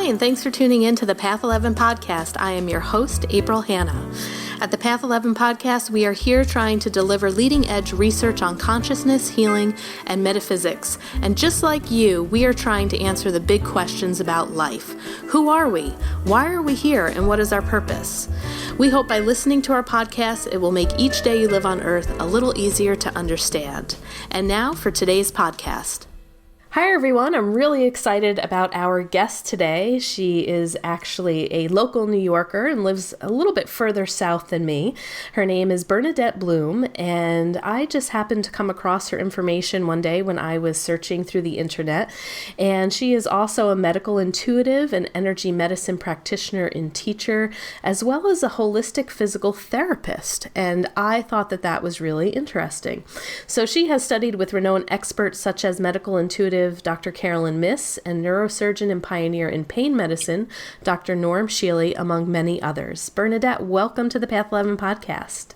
and thanks for tuning in to the Path 11 podcast. I am your host, April Hanna. At the Path 11 podcast, we are here trying to deliver leading-edge research on consciousness, healing, and metaphysics. And just like you, we are trying to answer the big questions about life. Who are we? Why are we here? And what is our purpose? We hope by listening to our podcast, it will make each day you live on Earth a little easier to understand. And now for today's podcast. Hi everyone, I'm really excited about our guest today. She is actually a local New Yorker and lives a little bit further south than me. Her name is Bernadette Bloom, and I just happened to come across her information one day when I was searching through the internet. And she is also a medical intuitive and energy medicine practitioner and teacher, as well as a holistic physical therapist. And I thought that that was really interesting. So she has studied with renowned experts such as medical intuitive Dr. Carolyn Miss and neurosurgeon and pioneer in pain medicine, Dr. Norm Shealy, among many others. Bernadette, welcome to the Path 11 podcast.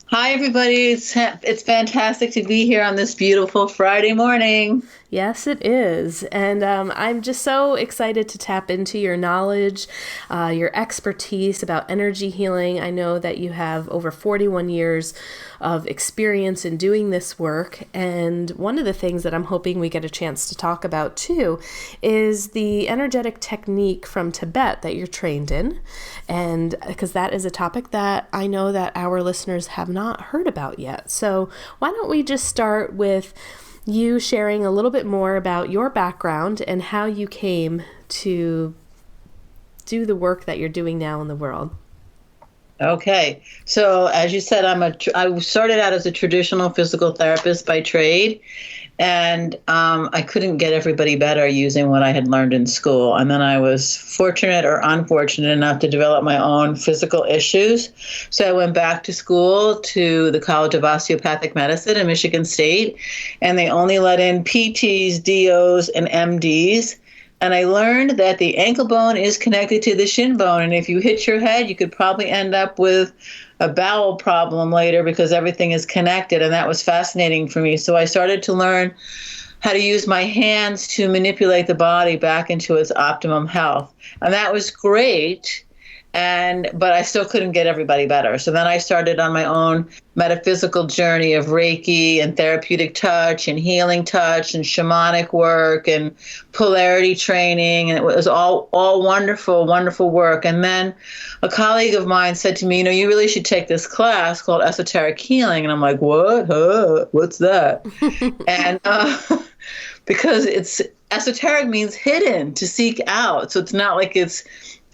Hi, everybody. It's fantastic to be here on this beautiful Friday morning. Yes, it is. And I'm just so excited to tap into your knowledge, your expertise about energy healing. I know that you have over 41 years of experience in doing this work. And one of the things that I'm hoping we get a chance to talk about too is the energetic technique from Tibet that you're trained in. And because that is a topic that I know that our listeners have not heard about yet. So why don't we just start with you sharing a little bit more about your background and how you came to do the work that you're doing now in the world. Okay. So as you said, I started out as a traditional physical therapist by trade, and I couldn't get everybody better using what I had learned in school. And then I was fortunate or unfortunate enough to develop my own physical issues. So I went back to school to the College of Osteopathic Medicine in Michigan State, and they only let in PTs, DOs, and MDs. And I learned that the ankle bone is connected to the shin bone. And if you hit your head, you could probably end up with a bowel problem later because everything is connected. And that was fascinating for me. So I started to learn how to use my hands to manipulate the body back into its optimum health. And that was great. But I still couldn't get everybody better. So then I started on my own metaphysical journey of Reiki and therapeutic touch and healing touch and shamanic work and polarity training. And it was all wonderful, wonderful work. And then a colleague of mine said to me, you really should take this class called Esoteric Healing. And I'm like, what? What's that? And because esoteric means hidden, to seek out. So it's not like it's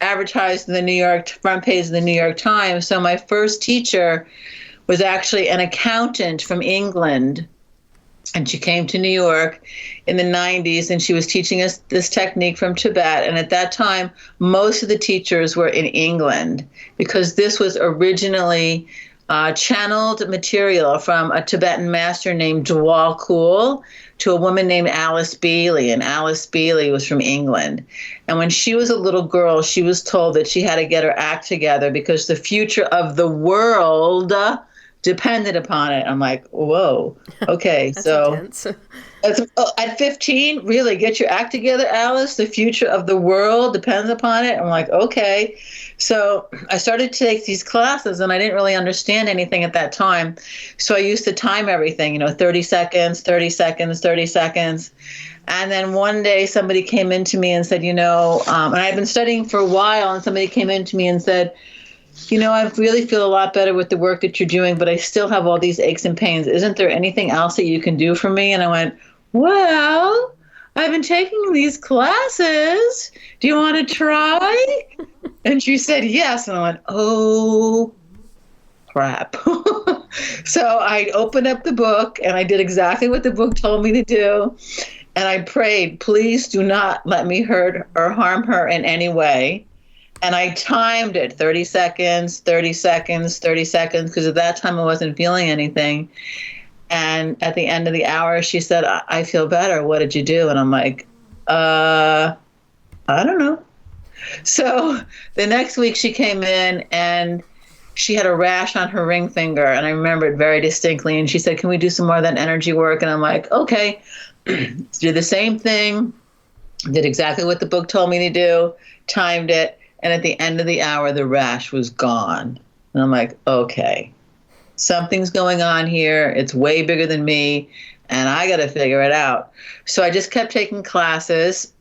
advertised in the front page of the New York Times. So my first teacher was actually an accountant from England, and she came to New York in the 90s, and she was teaching us this technique from Tibet. And at that time, most of the teachers were in England because this was originally channeled material from a Tibetan master named Dwal Kul to a woman named Alice Bailey, and Alice Bailey was from England. And when she was a little girl, she was told that she had to get her act together because the future of the world depended upon it. I'm like, whoa, okay. So at 15, really, get your act together, Alice. The future of the world depends upon it. I'm like, okay. So I started to take these classes, and I didn't really understand anything at that time. So I used to time everything, 30 seconds, 30 seconds, 30 seconds. And then one day somebody came into me and said, and I've been studying for a while, and somebody came into me and said, I really feel a lot better with the work that you're doing, but I still have all these aches and pains. Isn't there anything else that you can do for me? And I went, well, I've been taking these classes. Do you want to try? And she said, yes. And I went, oh, crap. So I opened up the book, and I did exactly what the book told me to do. And I prayed, please do not let me hurt or harm her in any way. And I timed it 30 seconds, 30 seconds, 30 seconds, because at that time I wasn't feeling anything. And at the end of the hour, she said, I feel better. What did you do? And I'm like, I don't know. So the next week she came in, and she had a rash on her ring finger. And I remember it very distinctly. And she said, can we do some more of that energy work? And I'm like, okay, do the same thing. Did exactly what the book told me to do, timed it, and at the end of the hour, the rash was gone. And I'm like, okay, something's going on here. It's way bigger than me, and I got to figure it out. So I just kept taking classes,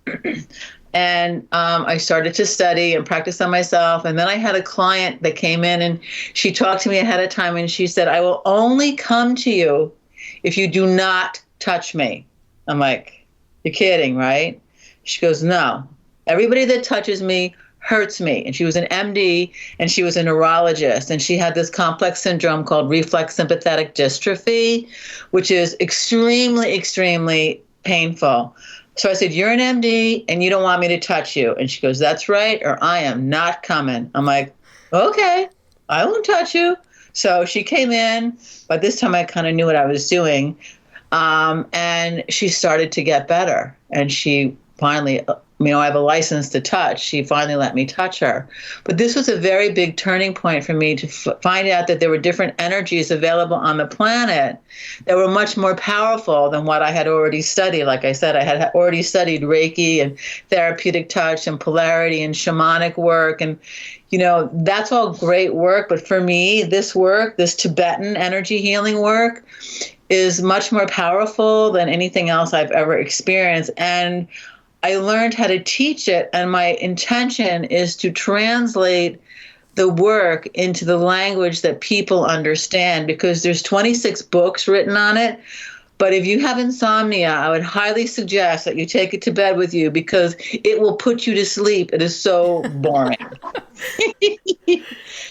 and I started to study and practice on myself. And then I had a client that came in, and she talked to me ahead of time, and she said, I will only come to you if you do not touch me. I'm like, you're kidding, right? She goes, no, everybody that touches me hurts me. And she was an MD, and she was a neurologist, and she had this complex syndrome called reflex sympathetic dystrophy, which is extremely, extremely painful. So I said, you're an MD and you don't want me to touch you. And she goes, that's right, or I am not coming. I'm like, okay, I won't touch you. So she came in, but this time I kind of knew what I was doing. And she started to get better. And she finally, I have a license to touch. She finally let me touch her. But this was a very big turning point for me to find out that there were different energies available on the planet that were much more powerful than what I had already studied. Like I said, I had already studied Reiki and therapeutic touch and polarity and shamanic work. And, that's all great work. But for me, this work, this Tibetan energy healing work, is much more powerful than anything else I've ever experienced. And I learned how to teach it, and my intention is to translate the work into the language that people understand, because there's 26 books written on it. But if you have insomnia, I would highly suggest that you take it to bed with you, because it will put you to sleep. It is so boring.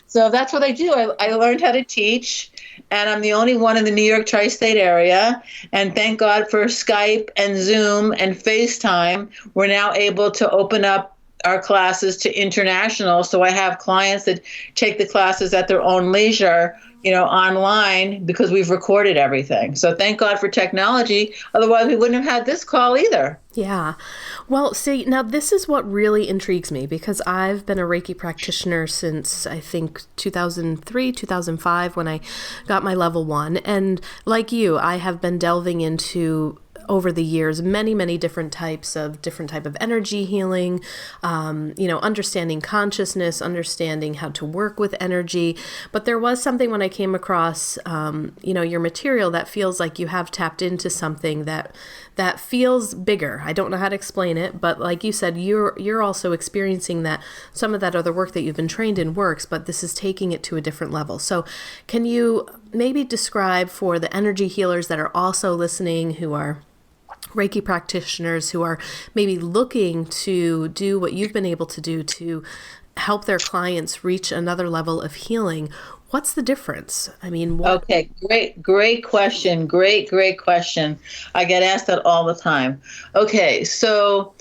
So that's what I do. I learned how to teach. And I'm the only one in the New York tri-state area. And thank God for Skype and Zoom and FaceTime. We're now able to open up our classes to international. So I have clients that take the classes at their own leisure, online, because we've recorded everything. So thank God for technology. Otherwise, we wouldn't have had this call either. Yeah. Well, see, now this is what really intrigues me, because I've been a Reiki practitioner since, I think, 2003, 2005, when I got my level 1. And like you, I have been delving into, over the years, many different type of energy healing, understanding consciousness, understanding how to work with energy. But there was something when I came across, your material, that feels like you have tapped into something that feels bigger. I don't know how to explain it, but like you said, you're also experiencing that some of that other work that you've been trained in works, but this is taking it to a different level. So can you maybe describe for the energy healers that are also listening, who are Reiki practitioners, who are maybe looking to do what you've been able to do to help their clients reach another level of healing, what's the difference? I mean, Okay, great question. Great question. I get asked that all the time. Okay, so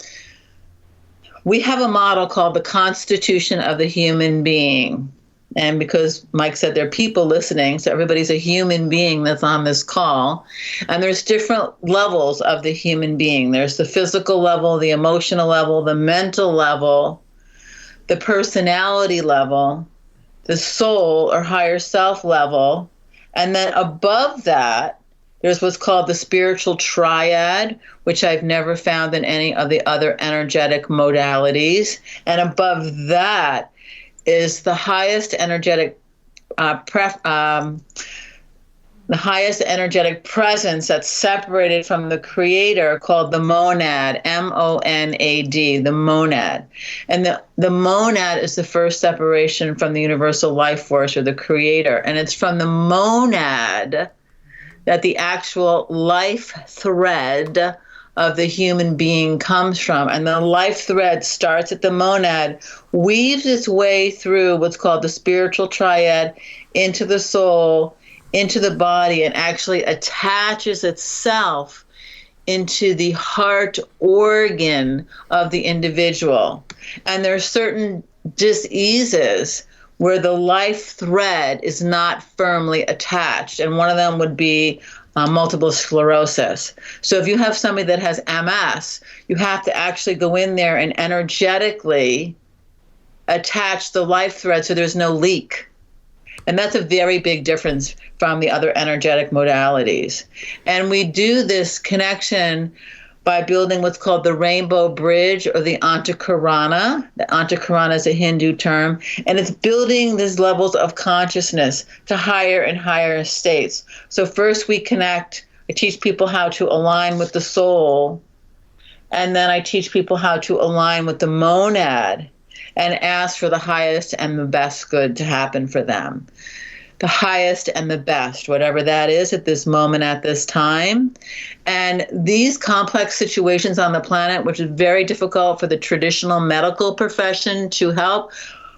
we have a model called the Constitution of the Human Being. And because Mike said there are people listening, so everybody's a human being that's on this call. And there's different levels of the human being. There's the physical level, the emotional level, the mental level, the personality level, the soul or higher self level. And then above that, there's what's called the spiritual triad, which I've never found in any of the other energetic modalities. And above that is the highest energetic the highest energetic presence that's separated from the creator, called the monad, M-O-N-A-D, the monad. And the monad is the first separation from the universal life force, or the creator. And it's from the monad that the actual life thread of the human being comes from. And the life thread starts at the monad, weaves its way through what's called the spiritual triad into the soul, into the body, and actually attaches itself into the heart organ of the individual. And there are certain diseases where the life thread is not firmly attached. And one of them would be multiple sclerosis. So if you have somebody that has MS, you have to actually go in there and energetically attach the life thread so there's no leak. And that's a very big difference from the other energetic modalities. And we do this connection by building what's called the rainbow bridge or the Antakarana. The Antakarana is a Hindu term, and it's building these levels of consciousness to higher and higher states. So first we connect, I teach people how to align with the soul, and then I teach people how to align with the monad and ask for the highest and the best good to happen for them. The highest and the best, whatever that is at this moment, at this time. And these complex situations on the planet, which is very difficult for the traditional medical profession to help,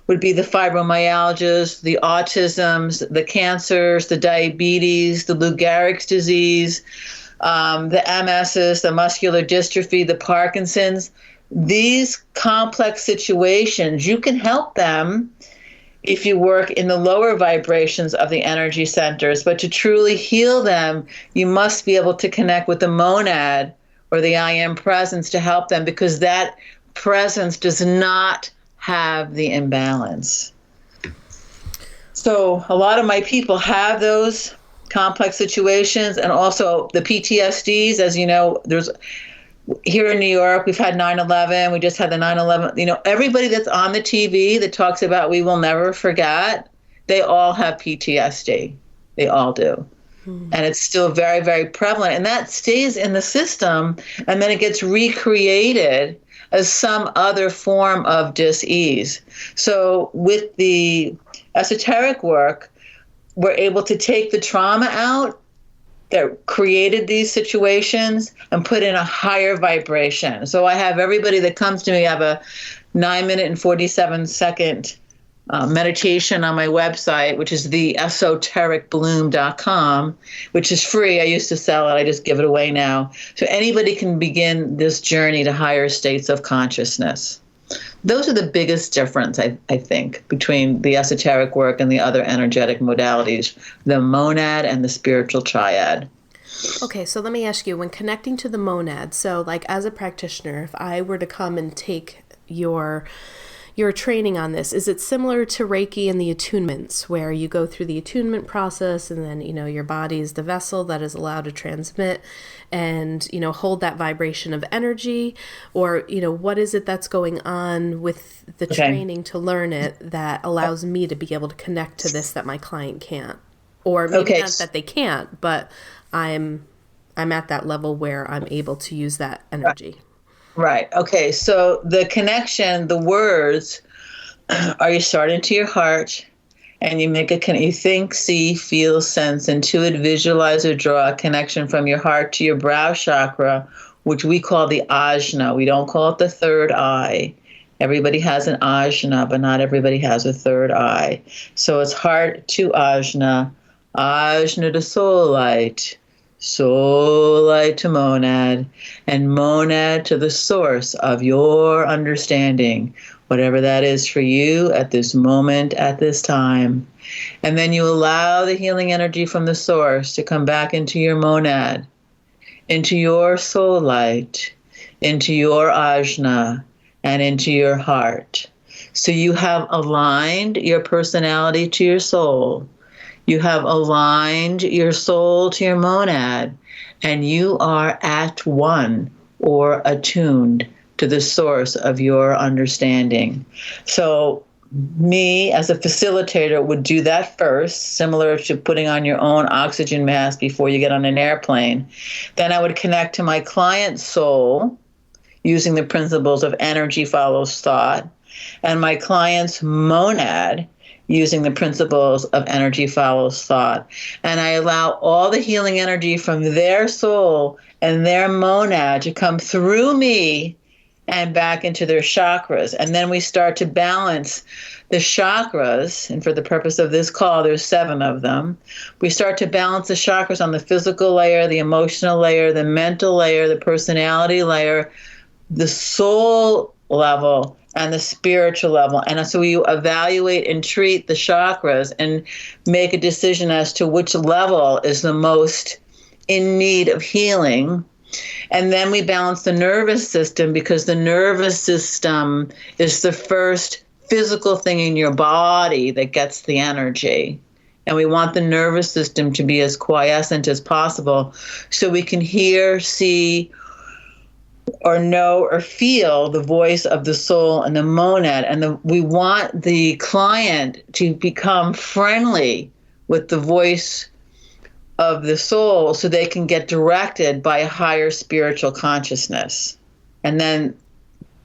would be the fibromyalgias, the autisms, the cancers, the diabetes, the Lou Gehrig's disease, the MSs, the muscular dystrophy, the Parkinson's. These complex situations, you can help them if you work in the lower vibrations of the energy centers. But to truly heal them, you must be able to connect with the monad or the I am presence to help them, because that presence does not have the imbalance. So a lot of my people have those complex situations, and also the PTSDs. As you know, there's here in New York, we've had 9/11. We just had the 9/11. You know, everybody that's on the TV that talks about we will never forget, they all have PTSD. They all do. And it's still very, very prevalent. And that stays in the system, and then it gets recreated as some other form of dis-ease. So with the esoteric work, we're able to take the trauma out that created these situations and put in a higher vibration. So I have everybody that comes to me, I have a 9-minute and 47-second meditation on my website, which is the esotericbloom.com, which is free. I used to sell it. I just give it away now. So anybody can begin this journey to higher states of consciousness. Those are the biggest difference, I think, between the esoteric work and the other energetic modalities, the monad and the spiritual triad. Okay, so let me ask you, when connecting to the monad, so like as a practitioner, if I were to come and take your training on this, is it similar to Reiki and the attunements, where you go through the attunement process and then, your body is the vessel that is allowed to transmit and, hold that vibration of energy? Or, what is it that's going on with the training to learn it that allows me to be able to connect to this that my client can't? Or maybe not that they can't, but I'm at that level where I'm able to use that energy. Right. Okay. So the connection, the words, are you start into your heart and you make you think, see, feel, sense, intuit, visualize, or draw a connection from your heart to your brow chakra, which we call the ajna. We don't call it the third eye. Everybody has an ajna, but not everybody has a third eye. So it's heart to ajna, ajna to soul light, soul light to monad, and monad to the source of your understanding, whatever that is for you at this moment, at this time. And then you allow the healing energy from the source to come back into your monad, into your soul light, into your ajna, and into your heart. So you have aligned your personality to your soul. You have aligned your soul to your monad, and you are at one or attuned to the source of your understanding. So me as a facilitator would do that first, similar to putting on your own oxygen mask before you get on an airplane. Then I would connect to my client's soul using the principles of energy follows thought, and my client's monad using the principles of energy follows thought. And I allow all the healing energy from their soul and their monad to come through me and back into their chakras. And then we start to balance the chakras. And for the purpose of this call, there's 7 of them. We start to balance the chakras on the physical layer, the emotional layer, the mental layer, the personality layer, the soul level, and the spiritual level. And so you evaluate and treat the chakras and make a decision as to which level is the most in need of healing. And then we balance the nervous system, because the nervous system is the first physical thing in your body that gets the energy. And we want the nervous system to be as quiescent as possible so we can hear, see, or know or feel the voice of the soul and the monad. And we want the client to become friendly with the voice of the soul so they can get directed by a higher spiritual consciousness. And then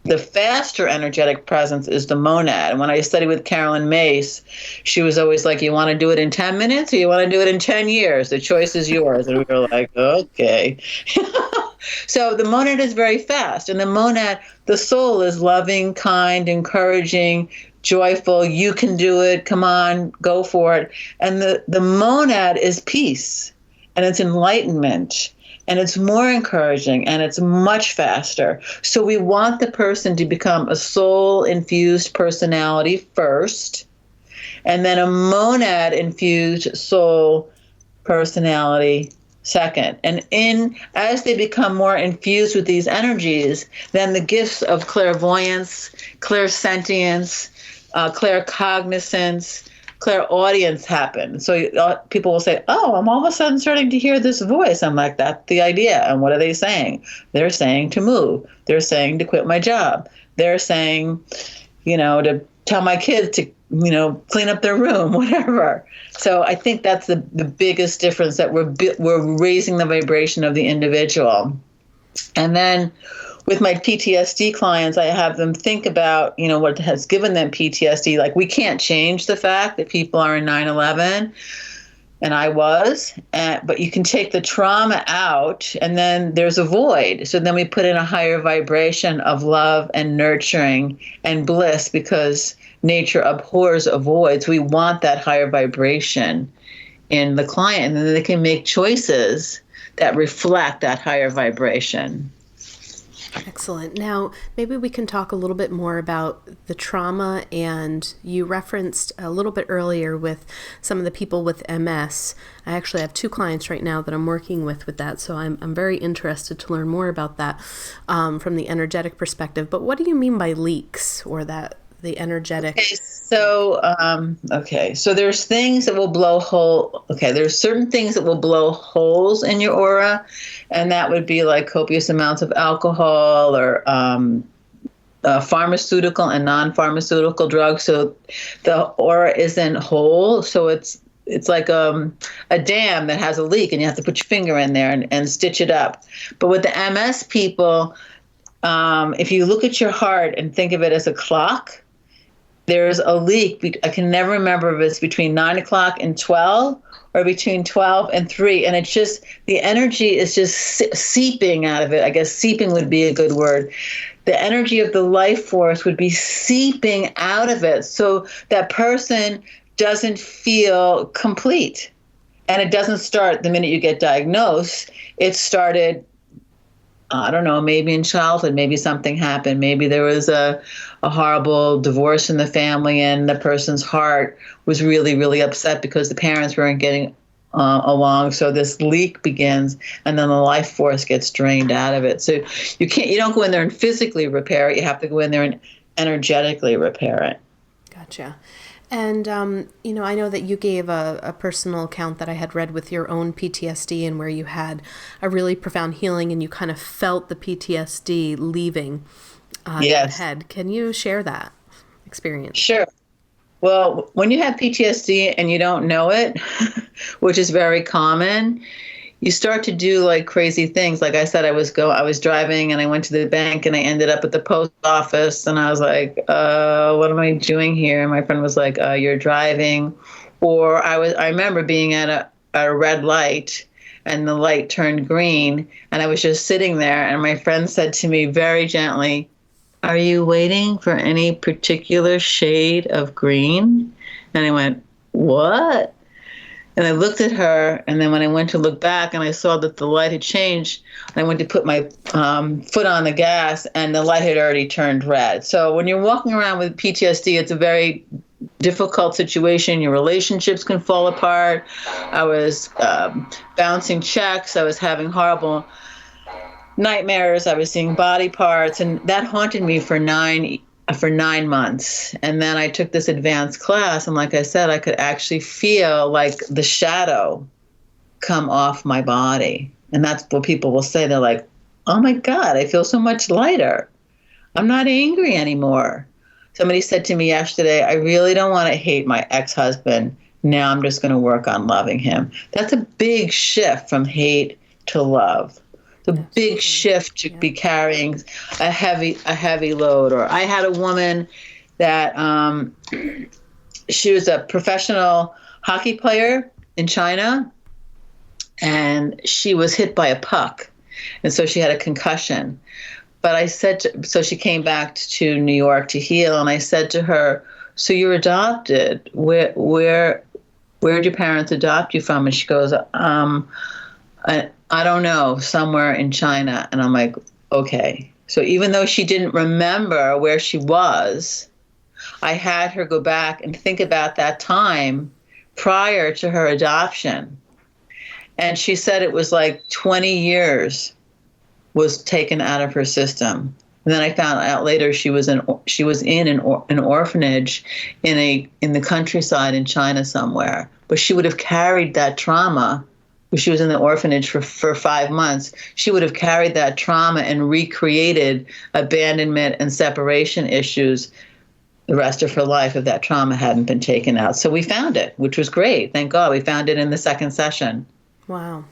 the faster energetic presence is the monad. And when I studied with Carolyn Mace, she was always like, you want to do it in 10 minutes or you want to do it in 10 years? The choice is yours. And we were like, okay. So the monad is very fast. And the monad, the soul is loving, kind, encouraging, joyful. You can do it. Come on, go for it. And the monad is peace, and it's enlightenment, and it's more encouraging, and it's much faster. So we want the person to become a soul-infused personality first, and then a monad-infused soul personality second. And as they become more infused with these energies, then the gifts of clairvoyance, clairsentience, claircognizance, clairaudience happen. So people will say, oh, I'm all of a sudden starting to hear this voice. I'm like, that's the idea. And what are they saying? They're saying to move. They're saying to quit my job. They're saying, to tell my kids to, clean up their room, whatever. So I think that's the biggest difference, that we're raising the vibration of the individual. And then with my PTSD clients, I have them think about, what has given them PTSD. Like, we can't change the fact that people are in 9/11, and I was, but you can take the trauma out, and then there's a void. So then we put in a higher vibration of love and nurturing and bliss, because nature abhors voids. We want that higher vibration in the client, and then they can make choices that reflect that higher vibration. Excellent. Now, maybe we can talk a little bit more about the trauma, and you referenced a little bit earlier with some of the people with MS. I actually have 2 clients right now that I'm working with that, so I'm very interested to learn more about that from the energetic perspective. But what do you mean by leaks, or the energetic? So there's things that will blow there's certain things that will blow holes in your aura, and that would be like copious amounts of alcohol, or pharmaceutical and non-pharmaceutical drugs. So the aura isn't whole, so it's like a dam that has a leak, and you have to put your finger in there and stitch it up. But with the MS people, if you look at your heart and think of it as a clock, there's a leak. I can never remember if it's between 9 o'clock and 12 or between 12 and 3. And it's just, the energy is just seeping out of it. I guess seeping would be a good word. The energy of the life force would be seeping out of it. So that person doesn't feel complete. And it doesn't start the minute you get diagnosed. It started, I don't know, maybe in childhood, maybe something happened. Maybe there was a horrible divorce in the family, and the person's heart was really, really upset because the parents weren't getting along. So this leak begins, and then the life force gets drained out of it. So you don't go in there and physically repair it. You have to go in there and energetically repair it. Gotcha. And, I know that you gave a personal account that I had read with your own PTSD, and where you had a really profound healing, and you kind of felt the PTSD leaving your head. Can you share that experience? Sure. Well, when you have PTSD and you don't know it, which is very common, you start to do like crazy things. Like I said, I was driving, and I went to the bank, and I ended up at the post office, and I was like, what am I doing here? And my friend was like, you're driving. Or I remember being at a red light, and the light turned green, and I was just sitting there, and my friend said to me very gently, are you waiting for any particular shade of green? And I went, what? And I looked at her, and then when I went to look back and I saw that the light had changed, I went to put my foot on the gas, and the light had already turned red. So when you're walking around with PTSD, it's a very difficult situation. Your relationships can fall apart. I was bouncing checks. I was having horrible nightmares. I was seeing body parts, and that haunted me for 9 months. And then I took this advanced class, and like I said, I could actually feel like the shadow come off my body. And that's what people will say. They're like, oh my God, I feel so much lighter. I'm not angry anymore. Somebody said to me yesterday, I really don't want to hate my ex-husband. Now I'm just going to work on loving him. That's a big shift from hate to love. The big shift to be carrying a heavy load. Or I had a woman that she was a professional hockey player in China, and she was hit by a puck, and so she had a concussion. But I said, so she came back to New York to heal, and I said to her, so you're adopted. Where did your parents adopt you from? And she goes, I don't know, somewhere in China. And I'm like, okay. So even though she didn't remember where she was, I had her go back and think about that time prior to her adoption. And she said it was like 20 years was taken out of her system. And then I found out later she was in an orphanage in the countryside in China somewhere. But she would have carried that trauma. She was in the orphanage for 5 months. She would have carried that trauma and recreated abandonment and separation issues the rest of her life if that trauma hadn't been taken out. So we found it, which was great. Thank God we found it in the second session. Wow.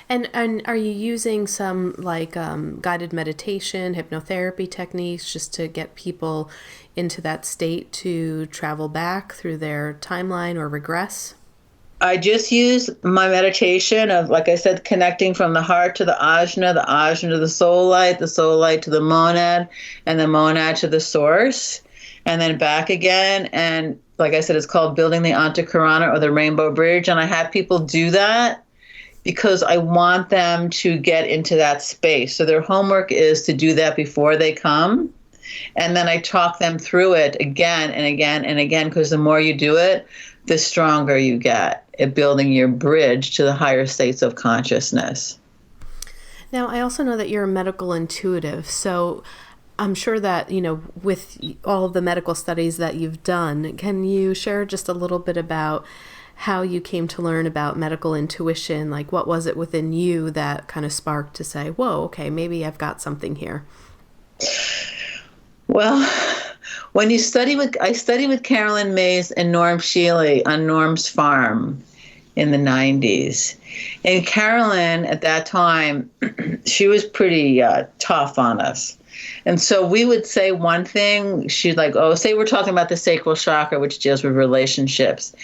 And are you using some guided meditation, hypnotherapy techniques just to get people into that state to travel back through their timeline or regress? I just use my meditation of, like I said, connecting from the heart to the ajna to the soul light to the monad, and the monad to the source, and then back again. And like I said, it's called building the Antakarana or the Rainbow Bridge. And I have people do that because I want them to get into that space. So their homework is to do that before they come. And then I talk them through it again and again and again, because the more you do it, the stronger you get at building your bridge to the higher states of consciousness. Now, I also know that you're a medical intuitive. So I'm sure that, with all of the medical studies that you've done, can you share just a little bit about how you came to learn about medical intuition? Like, what was it within you that kind of sparked to say, whoa, okay, maybe I've got something here? Well, when I studied with Carolyn Mays and Norm Shealy on Norm's farm in the 90s. And Carolyn, at that time, she was pretty tough on us. And so we would say one thing, she'd like, say we're talking about the sacral chakra, which deals with relationships.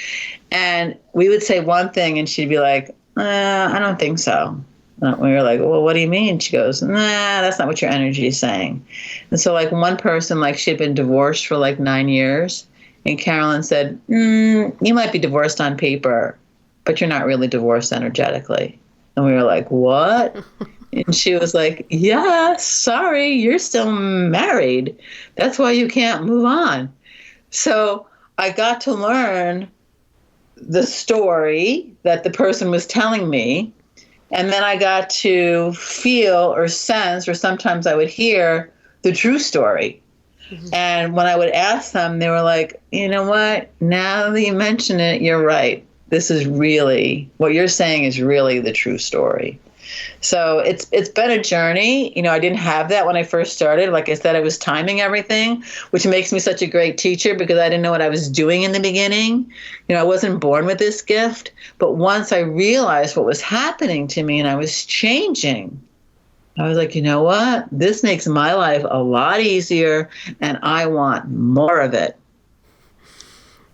And we would say one thing, and she'd be like, I don't think so. And we were like, well, what do you mean? She goes, nah, that's not what your energy is saying. And so like one person, like she had been divorced for like 9 years. And Carolyn said, you might be divorced on paper, but you're not really divorced energetically. And we were like, what? And she was like, yeah, sorry, you're still married. That's why you can't move on. So I got to learn the story that the person was telling me. And then I got to feel or sense, or sometimes I would hear the true story. Mm-hmm. And when I would ask them, they were like, you know what? Now that you mention it, you're right. This is really, what you're saying is really the true story. So it's been a journey. I didn't have that when I first started. Like I said, I was timing everything, which makes me such a great teacher because I didn't know what I was doing in the beginning. I wasn't born with this gift. But once I realized what was happening to me and I was changing, I was like, you know what? This makes my life a lot easier and I want more of it.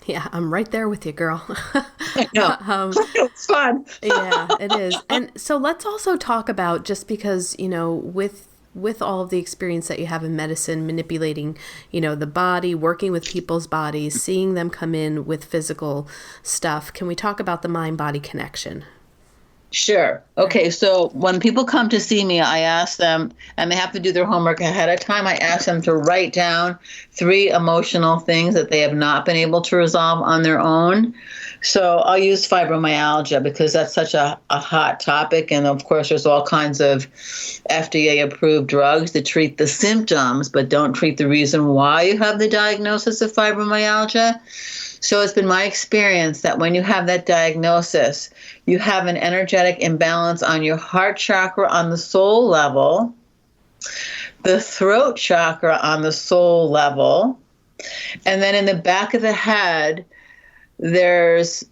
Yeah, I'm right there with you, girl. I know. It's fun. Yeah, it is. And so let's also talk about, just because, with all of the experience that you have in medicine, manipulating, the body, working with people's bodies, seeing them come in with physical stuff. Can we talk about the mind-body connection? Sure. Okay, so when people come to see me, I ask them, and they have to do their homework ahead of time, I ask them to write down 3 emotional things that they have not been able to resolve on their own. So I'll use fibromyalgia because that's such a hot topic. And of course, there's all kinds of FDA-approved drugs that treat the symptoms, but don't treat the reason why you have the diagnosis of fibromyalgia. So it's been my experience that when you have that diagnosis, you have an energetic imbalance on your heart chakra on the soul level, the throat chakra on the soul level, and then in the back of the head, there's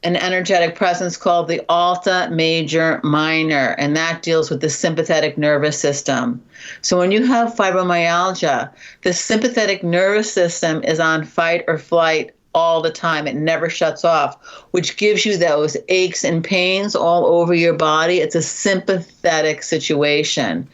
an energetic presence called the alta major minor, and that deals with the sympathetic nervous system. So when you have fibromyalgia, the sympathetic nervous system is on fight or flight all the time. It never shuts off, which gives you those aches and pains all over your body. It's a sympathetic situation.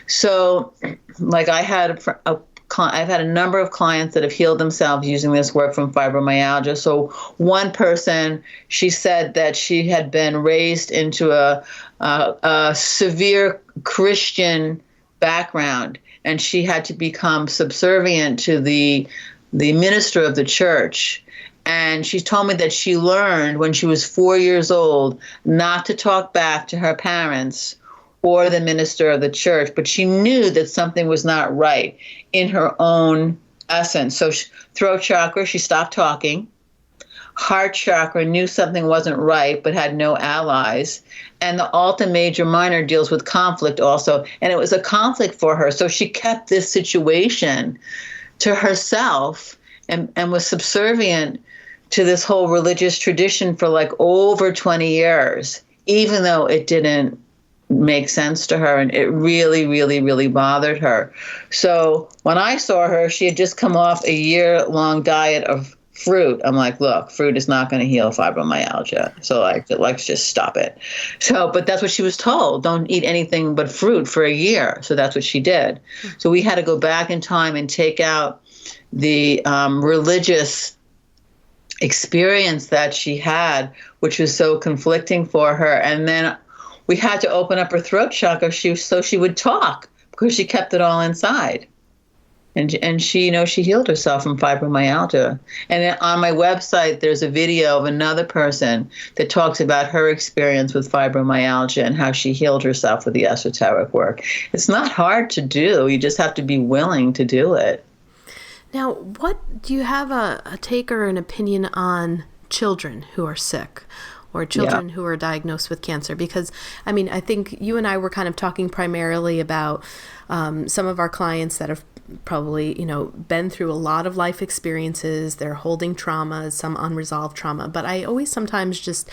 So like I've had a number of clients that have healed themselves using this work from fibromyalgia. So one person, she said that she had been raised into a severe Christian background, and she had to become subservient to the minister of the church. And she told me that she learned when she was 4 years old not to talk back to her parents or the minister of the church, but she knew that something was not right in her own essence. So throat chakra, she stopped talking. Heart chakra knew something wasn't right, but had no allies. And the alta major minor deals with conflict also. And it was a conflict for her. So she kept this situation to herself and was subservient to this whole religious tradition for like over 20 years, even though it didn't make sense to her, and it really, really, really bothered her. So when I saw her, she had just come off a year-long diet of fruit. I'm like, look, fruit is not going to heal fibromyalgia. So let's just stop it. So, but that's what she was told. Don't eat anything but fruit for a year. So that's what she did. So we had to go back in time and take out the religious experience that she had, which was so conflicting for her. And then we had to open up her throat chakra so she would talk, because she kept it all inside. And she, she healed herself from fibromyalgia. And then on my website, there's a video of another person that talks about her experience with fibromyalgia and how she healed herself with the esoteric work. It's not hard to do. You just have to be willing to do it. Now, what do you have a take or an opinion on children who are sick, or children who are diagnosed with cancer? Because, I mean, I think you and I were kind of talking primarily about some of our clients that have probably, been through a lot of life experiences. They're holding traumas, some unresolved trauma. But I always sometimes just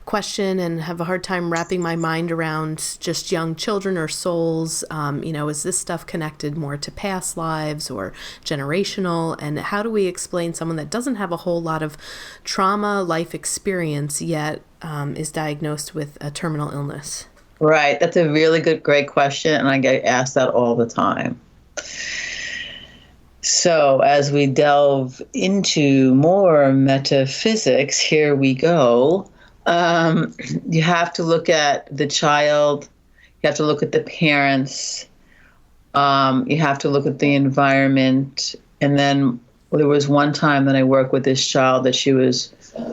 question and have a hard time wrapping my mind around just young children or souls. Is this stuff connected more to past lives or generational? And how do we explain someone that doesn't have a whole lot of trauma life experience yet is diagnosed with a terminal illness? Right. That's a really great question. And I get asked that all the time. So as we delve into more metaphysics, here we go. You have to look at the child. You have to look at the parents. You have to look at the environment. And then there was one time that I worked with this child that she was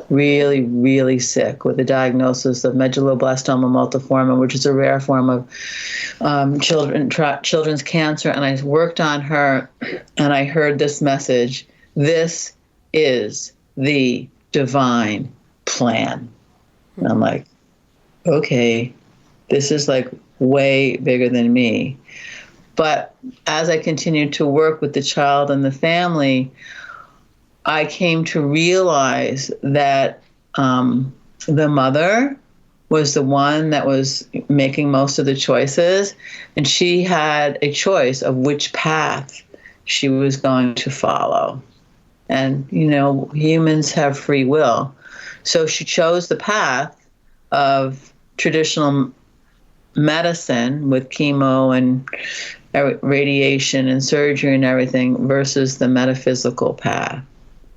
really, really sick with a diagnosis of medulloblastoma multiforme, which is a rare form of children's cancer. And I worked on her, and I heard this message: this is the divine plan. And I'm like, okay, this is like way bigger than me. But as I continued to work with the child and the family, I came to realize that the mother was the one that was making most of the choices, and she had a choice of which path she was going to follow. And, humans have free will. So she chose the path of traditional medicine with chemo and radiation and surgery and everything versus the metaphysical path.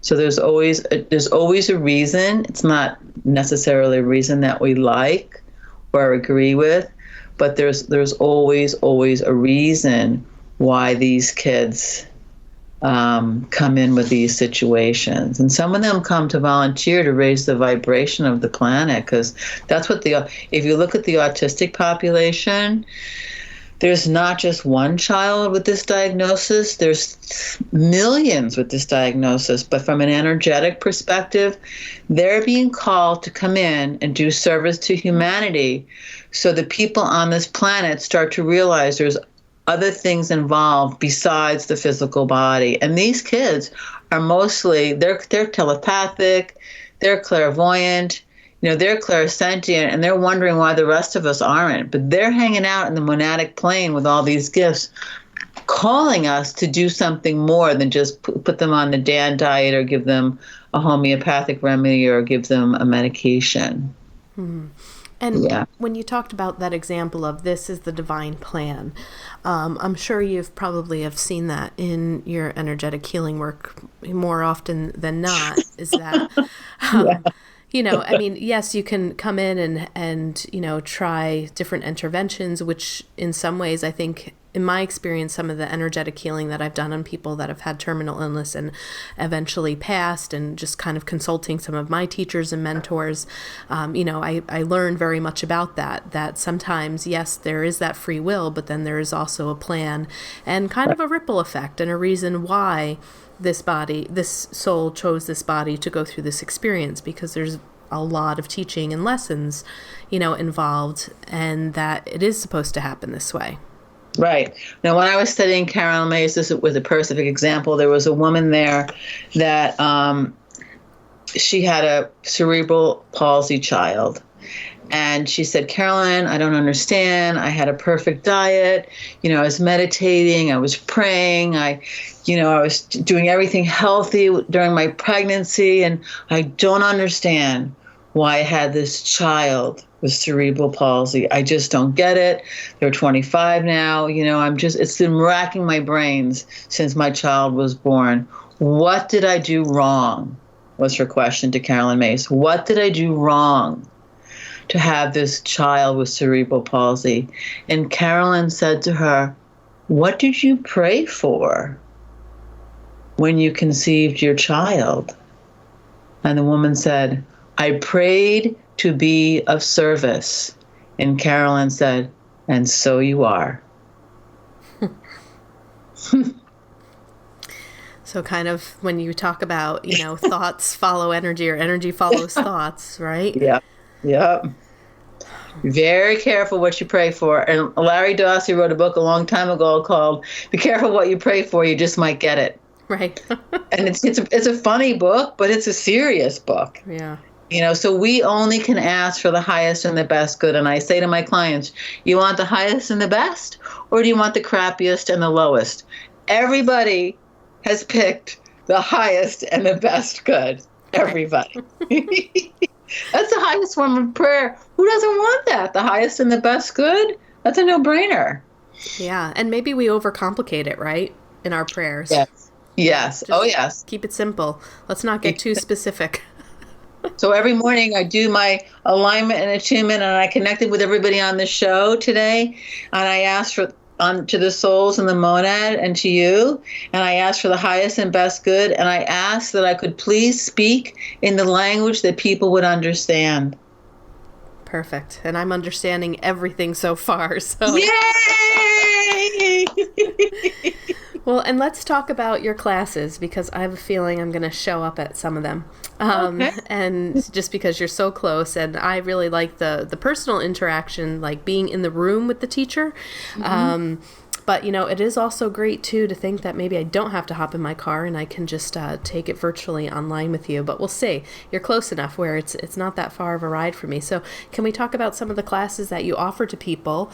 So there's always a reason. It's not necessarily a reason that we like or agree with, but there's always a reason why these kids come in with these situations. And some of them come to volunteer to raise the vibration of the planet, because that's what if you look at the autistic population, there's not just one child with this diagnosis, there's millions with this diagnosis. But from an energetic perspective, they're being called to come in and do service to humanity so the people on this planet start to realize there's other things involved besides the physical body. And these kids are mostly, they're telepathic, they're clairvoyant, they're clairsentient, and they're wondering why the rest of us aren't. But they're hanging out in the monadic plane with all these gifts, calling us to do something more than just put them on the Dan diet or give them a homeopathic remedy or give them a medication. Mm-hmm. And when you talked about that example of this is the divine plan, I'm sure you've probably have seen that in your energetic healing work more often than not, is that, I mean, yes, you can come in and try different interventions, which in some ways, I think, in my experience, some of the energetic healing that I've done on people that have had terminal illness and eventually passed, and just kind of consulting some of my teachers and mentors, I learned very much about that sometimes, yes, there is that free will, but then there is also a plan and kind of a ripple effect and a reason why this soul chose this body to go through this experience, because there's a lot of teaching and lessons, involved, and that it is supposed to happen this way. Right. Now, when I was studying Carolyn Mays, this was a perfect example. There was a woman there that she had a cerebral palsy child. And she said, Carolyn, I don't understand. I had a perfect diet. I was meditating. I was praying. I was doing everything healthy during my pregnancy. And I don't understand why I had this child with cerebral palsy. I just don't get it. They're 25 now. It's been racking my brains since my child was born. What did I do wrong? Was her question to Carolyn Mays. What did I do wrong to have this child with cerebral palsy? And Carolyn said to her, what did you pray for when you conceived your child? And the woman said, I prayed to be of service. And Carolyn said, and so you are. So kind of when you talk about, thoughts follow energy or energy follows thoughts, right? Yep. Very careful what you pray for. And Larry Dossey wrote a book a long time ago called Be Careful What You Pray For, You Just Might Get It. Right. And it's a funny book, but it's a serious book. Yeah. So we only can ask for the highest and the best good. And I say to my clients, you want the highest and the best, or do you want the crappiest and the lowest? Everybody has picked the highest and the best good. Everybody. That's the highest form of prayer. Who doesn't want that? The highest and the best good? That's a no-brainer. Yeah. And maybe we overcomplicate it, right? In our prayers. Yes. Oh, yes. Keep it simple. Let's not get too specific. So every morning I do my alignment and attunement, and I connected with everybody on the show today, and I asked to the souls and the monad and to you, and I asked for the highest and best good, and I asked that I could please speak in the language that people would understand. Perfect. And I'm understanding everything so far. So Yay! Well, and let's talk about your classes, because I have a feeling I'm going to show up at some of them. Okay. And just because you're so close, and I really like the personal interaction, like being in the room with the teacher. Mm-hmm. But, it is also great, too, to think that maybe I don't have to hop in my car and I can just take it virtually online with you. But we'll see. You're close enough where it's not that far of a ride for me. So can we talk about some of the classes that you offer to people?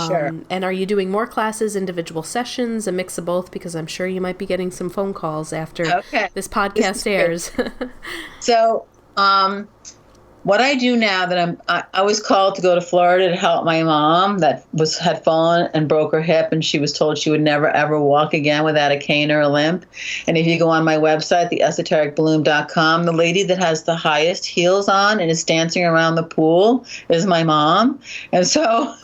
Sure. And are you doing more classes, individual sessions, a mix of both? Because I'm sure you might be getting some phone calls after this podcast airs. So, what I do now that I was called to go to Florida to help my mom that had fallen and broke her hip, and she was told she would never ever walk again without a cane or a limp. And if you go on my website, theesotericballoon.com, the lady that has the highest heels on and is dancing around the pool is my mom. And so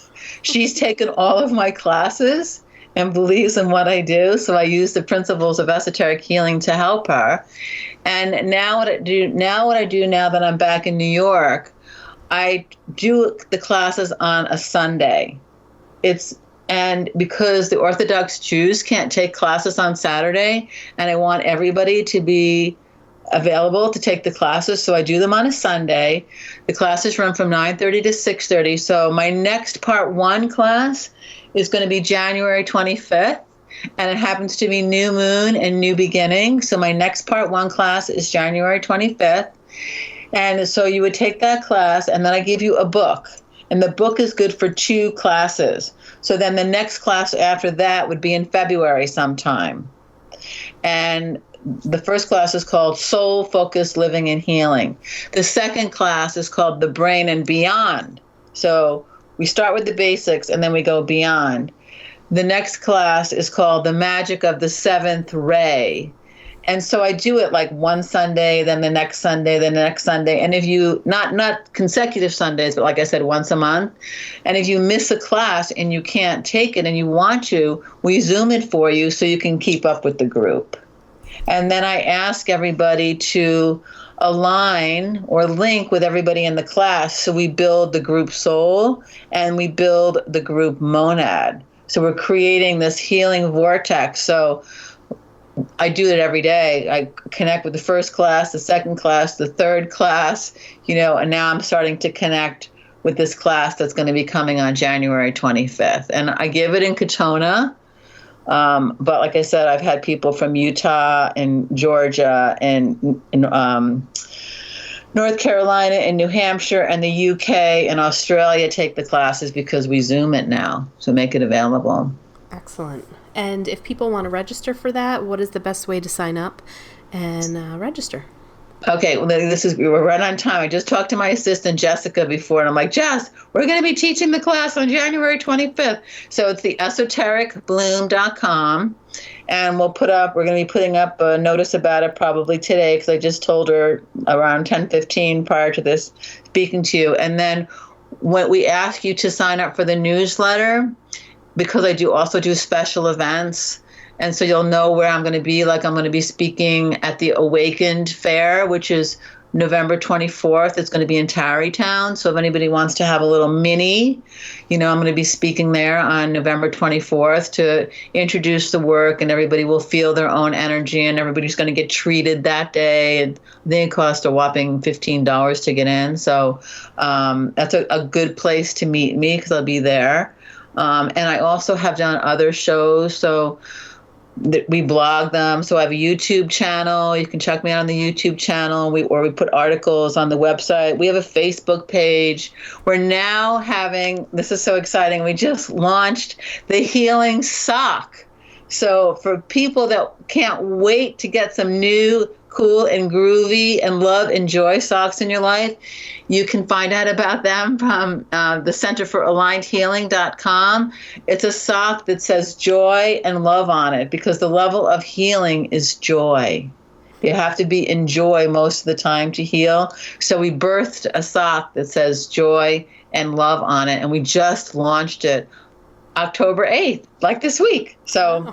she's taken all of my classes and believes in what I do. So I use the principles of esoteric healing to help her. And now what I do now that I'm back in New York, I do the classes on a Sunday. It's And because the Orthodox Jews can't take classes on Saturday, and I want everybody to be available to take the classes, so I do them on a Sunday. The classes run from 9:30 to 6:30. So my next part 1 class is going to be January 25th, and it happens to be new moon and new beginning. So my next part 1 class is January 25th. And so you would take that class, and then I give you a book. And the book is good for 2 classes. So then the next class after that would be in February sometime. And the first class is called Soul Focused Living and Healing. The second class is called The Brain and Beyond. So we start with the basics and then we go beyond. The next class is called The Magic of the Seventh Ray. And so I do it like one Sunday, then the next Sunday, then the next Sunday. And if you, not consecutive Sundays, but like I said, once a month. And if you miss a class and you can't take it and you want to, we Zoom it for you so you can keep up with the group. And then I ask everybody to align or link with everybody in the class. So we build the group soul and we build the group monad. So we're creating this healing vortex. So I do it every day. I connect with the first class, the second class, the third class, and now I'm starting to connect with this class that's going to be coming on January 25th. And I give it in Katona. But like I said, I've had people from Utah and Georgia and North Carolina and New Hampshire and the UK and Australia take the classes because we Zoom it now to make it available. Excellent. And if people want to register for that, what is the best way to sign up and register? Okay, well, we're right on time. I just talked to my assistant, Jessica, before, and I'm like, Jess, we're going to be teaching the class on January 25th. So it's the esotericbloom.com, and we're going to be putting up a notice about it probably today because I just told her around 10:15 prior to this speaking to you. And then when we ask you to sign up for the newsletter, because I also do special events. And so you'll know where I'm going to be. Like I'm going to be speaking at the Awakened Fair, which is November 24th. It's going to be in Tarrytown. So if anybody wants to have a little mini, I'm going to be speaking there on November 24th to introduce the work, and everybody will feel their own energy, and everybody's going to get treated that day. And I think it costs a whopping $15 to get in. So that's a good place to meet me because I'll be there. And I also have done other shows, so we blog them. So I have a YouTube channel. You can check me out on the YouTube channel. We put articles on the website. We have a Facebook page. We're now this is so exciting, we just launched the Healing Sock. So for people that can't wait to get some new, cool and groovy and love and joy socks in your life, you can find out about them from the Center for Aligned Healing.com. It's a sock that says joy and love on it because the level of healing is joy. You have to be in joy most of the time to heal. So we birthed a sock that says joy and love on it, and we just launched it October 8th, like this week. So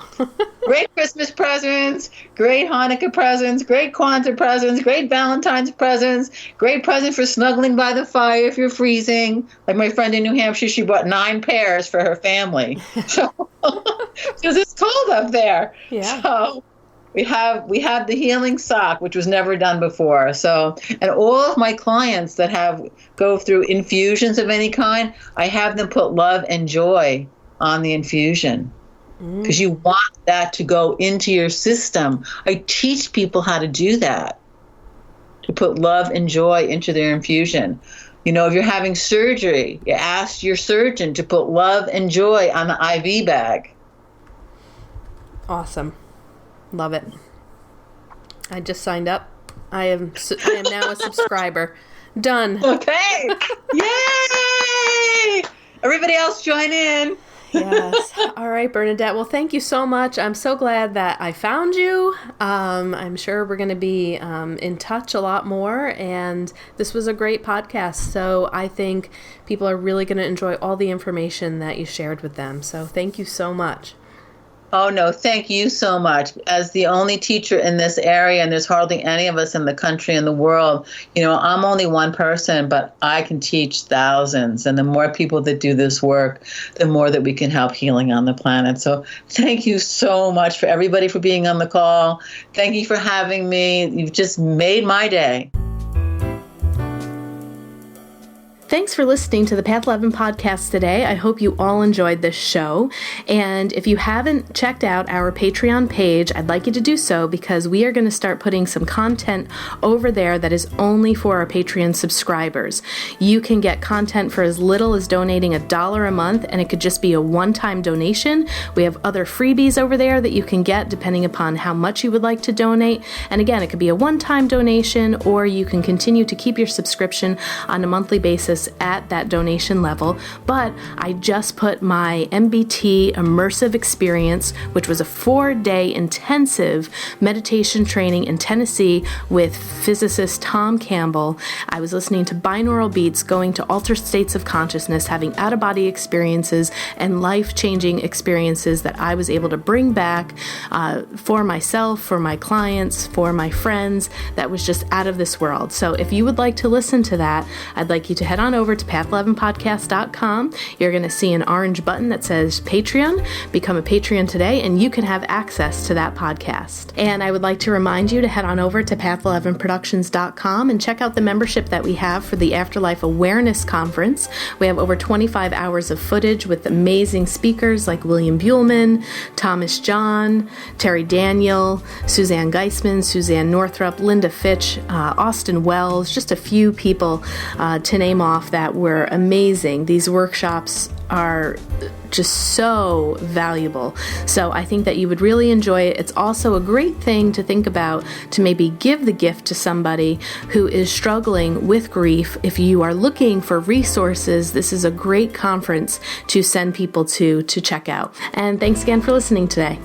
great Christmas presents, great Hanukkah presents, great Kwanzaa presents, great Valentine's presents, great present for snuggling by the fire if you're freezing. Like my friend in New Hampshire, she bought 9 pairs for her family. So because it's cold up there. Yeah. So we have the Healing Sock, which was never done before. So, and all of my clients that go through infusions of any kind, I have them put love and joy on the infusion because you want that to go into your system. I teach people how to do that, to put love and joy into their infusion. If you're having surgery, you ask your surgeon to put love and joy on the IV bag. Awesome. Love it. I just signed up. I am now a subscriber. Done. Okay. Yay! Everybody else join in. Yes. All right, Bernadette. Well, thank you so much. I'm so glad that I found you. I'm sure we're going to be in touch a lot more. And this was a great podcast. So I think people are really going to enjoy all the information that you shared with them. So thank you so much. Oh, no, thank you so much. As the only teacher in this area, and there's hardly any of us in the country and the world, I'm only one person, but I can teach thousands. And the more people that do this work, the more that we can help healing on the planet. So thank you so much for everybody for being on the call. Thank you for having me. You've just made my day. Thanks for listening to the Path 11 podcast today. I hope you all enjoyed this show. And if you haven't checked out our Patreon page, I'd like you to do so because we are going to start putting some content over there that is only for our Patreon subscribers. You can get content for as little as donating $1 a month, and it could just be a one-time donation. We have other freebies over there that you can get depending upon how much you would like to donate. And again, it could be a one-time donation, or you can continue to keep your subscription on a monthly basis at that donation level. But I just put my MBT immersive experience, which was a 4-day intensive meditation training in Tennessee with physicist Tom Campbell. I was listening to binaural beats, going to altered states of consciousness, having out-of-body experiences and life-changing experiences that I was able to bring back for myself, for my clients, for my friends. That was just out of this world. So if you would like to listen to that, I'd like you to head on over to path11podcast.com. You're going to see an orange button that says Patreon. Become a Patreon today, and you can have access to that podcast. And I would like to remind you to head on over to path11productions.com and check out the membership that we have for the Afterlife Awareness Conference. We have over 25 hours of footage with amazing speakers like William Buhlman, Thomas John, Terry Daniel, Suzanne Geisman, Suzanne Northrup, Linda Fitch, Austin Wells, just a few people to name off that were amazing. These workshops are just so valuable. So I think that you would really enjoy it. It's also a great thing to think about to maybe give the gift to somebody who is struggling with grief. If you are looking for resources, this is a great conference to send people to check out. And thanks again for listening today.